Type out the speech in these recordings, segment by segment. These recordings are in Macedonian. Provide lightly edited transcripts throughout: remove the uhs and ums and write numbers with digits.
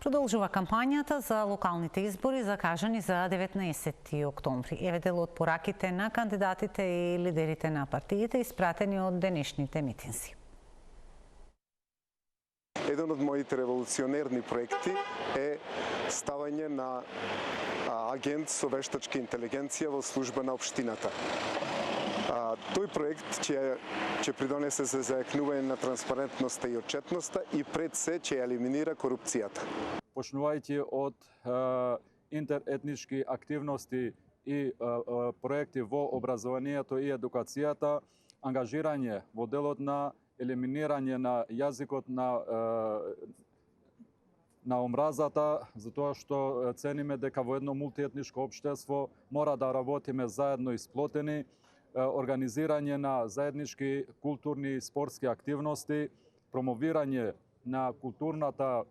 Продолжува кампањата за локалните избори закажани за 19 октомври. Еве дел од пораките на кандидатите и лидерите на партиите испратени од денешните митинзи. Еден од моите револуционерни проекти е ставање на агент со вештачка интелигенција во служба на општината. Тој проект ќе придонесе за зајакнување на транспарентноста и отчетноста и пред се ќе елиминира корупцијата. Почнувајќи од интеретнички активности и проекти во образованието и едукацијата, ангажирање во делот на елиминирање на јазикот на омразата, затоа што цениме дека во едно мултиетничко општество мора да работиме заедно и сплотени, организирање на заеднички културни и спортски активности, промовирање на културната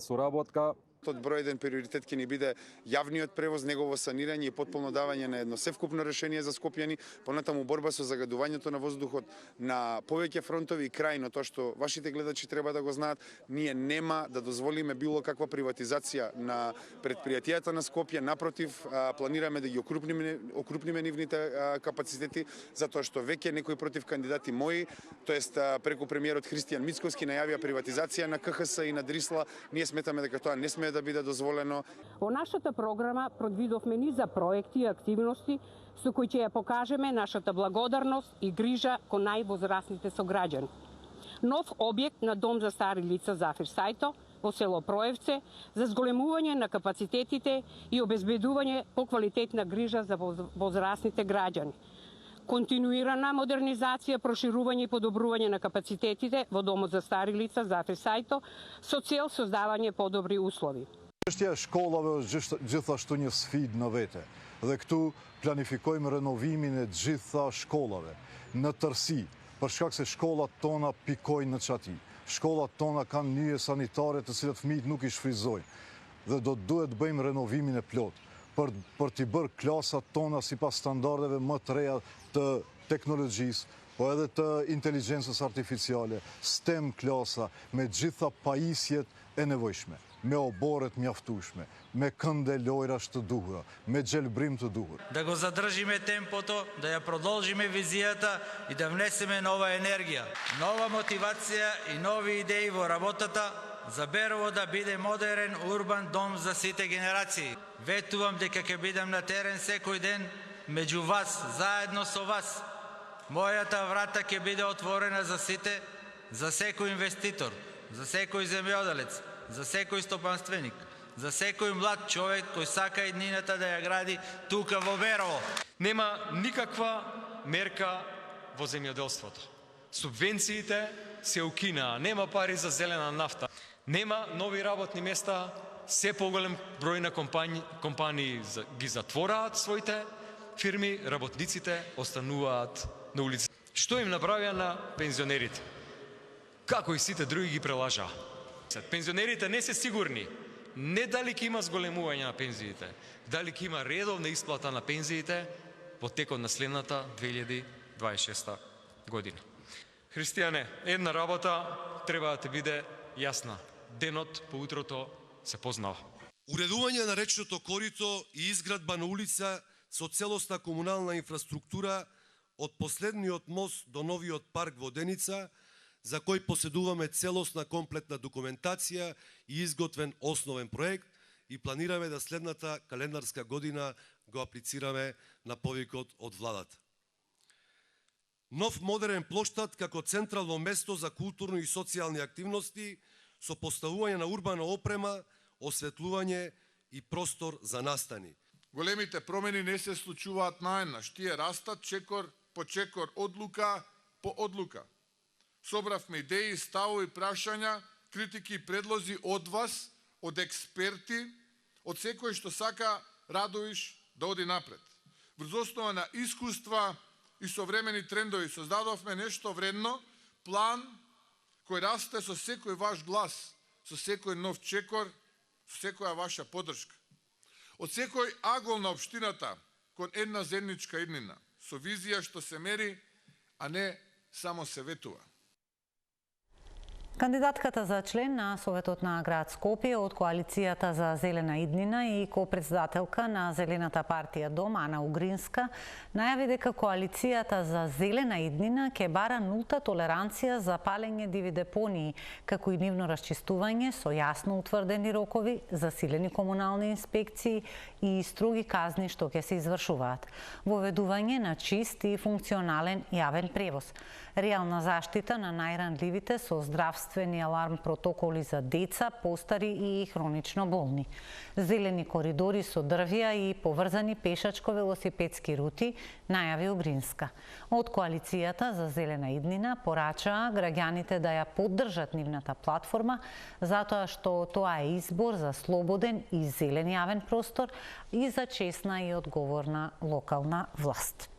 соработка. Од број еден приоритет ќе ни биде јавниот превоз, негово санирање и потполно давање на едно севкупно решение за скопјани, понатаму борба со загадувањето на воздухот на повеќе фронтови и крајно тоа што вашите гледачи треба да го знаат, ние нема да дозволиме било каква приватизација на предпријатијата на Скопје, напротив, планираме да ги окрупниме нивните капацитети, затоа што веќе некои против кандидати мои, тоест преку премиерот Христијан Мицкоски најавија приватизација на КХС и на Дрисла, ние сметаме дека тоа не сме да биде дозволено. Во нашата програма предвидовме низа проекти и активности со кои ќе ја покажеме нашата благодарност и грижа кон највозрасните сограѓани. Нов објект на Дом за стари лица Зафир Сајто во село Проевце за зголемување на капацитетите и обезбедување поквалитетна грижа за возрасните граѓани. Континуирана модернизација, проширување и подобрување на капацитетите во Домот за стари лица Зафир Сајто со цел создавање подобри услови. Çështja e shkollave është gjithashtu një sfidë në vete dhe këtu planifikojmë renovimin e gjitha shkollave në tërësi, për shkak se shkollat tona pikojnë në çati. Shkollat tona kanë nyje sanitare të cilat fëmijët nuk i shfrytëzojnë dhe duhet bëjmë renovimin e plot për t'i bërë klasat tona sipas standardeve më të reja të teknologjisë, po edhe të inteligjencës artificiale, STEM klasa, me gjitha pajisjet e nevojshme, me oboret mjaftueshme, me kënde lojrash të duhura, me gjelbrim të duhur. Да го задржиме темпото, да ја продолжиме визијата и да внесеме нова енергија, нова мотивација и нови идеи во работата за Берово да биде модерен урбан дом за сите генерации. Ветувам дека ќе бидам на терен секој ден меѓу вас, заедно со вас. Мојата врата ќе биде отворена за сите, за секој инвеститор, за секој земјоделец, за секој стопанственик, за секој млад човек кој сака иднината да ја гради тука во Берово. Нема никаква мерка во земјоделството. Субвенциите се укинаа, нема пари за зелена нафта, нема нови работни места, се поголем број на компании ги затвораат своите фирми, работниците остануваат на улица. Што им направија на пензионерите? Како и сите други ги прелажаа. Пензионерите не се сигурни, не дали ќе има зголемување на пензиите, дали ќе има редовна исплата на пензиите во текот на следната 2026 година. Христијане, една работа треба да ти биде јасна. Денот по утрото се познава. Уредување на речното корито и изградба на улица со целосна комунална инфраструктура од последниот мост до новиот парк во Деница, за кој поседуваме целосна комплетна документација и изготвен основен проект и планираме да следната календарска година го аплицираме на повикот од владата. Нов модерен плоштад како централно место за културни и социјални активности со поставување на урбана опрема, осветлување и простор за настани. Големите промени не се случуваат наеднаш, тие растат чекор по чекор, одлука по одлука. Собравме идеи, ставови, прашања, критики и предлози од вас, од експерти, од секој што сака Радовиш да оди напред. Врз основа на искуства и современи трендови создадовме нешто вредно, план кој расте со секој ваш глас, со секој нов чекор, со секоја ваша поддршка. Од секој агол на општината кон една земничка иднина, со визија што се мери, а не само се ветува. Кандидатката за член на Советот на град Скопје од коалицијата за Зелена иднина и ко-председателка на Зелената партија Дом Ана Угринска најави дека коалицијата за Зелена иднина ќе бара нулта толеранција за палење диви депонии, како и нивно расчистување со јасно утврдени рокови, засилени комунални инспекции и строги казни што ќе се извршуваат. Воведување на чист и функционален јавен превоз. Реална заштита на најранливите со здравствени аларм протоколи за деца, постари и хронично болни. Зелени коридори со дрвја и поврзани пешачко-велосипедски рути, најави Угринска. Од коалицијата за Зелена иднина порачаа граѓаните да ја поддржат нивната платформа, затоа што тоа е избор за слободен и зелен јавен простор и за честна и одговорна локална власт.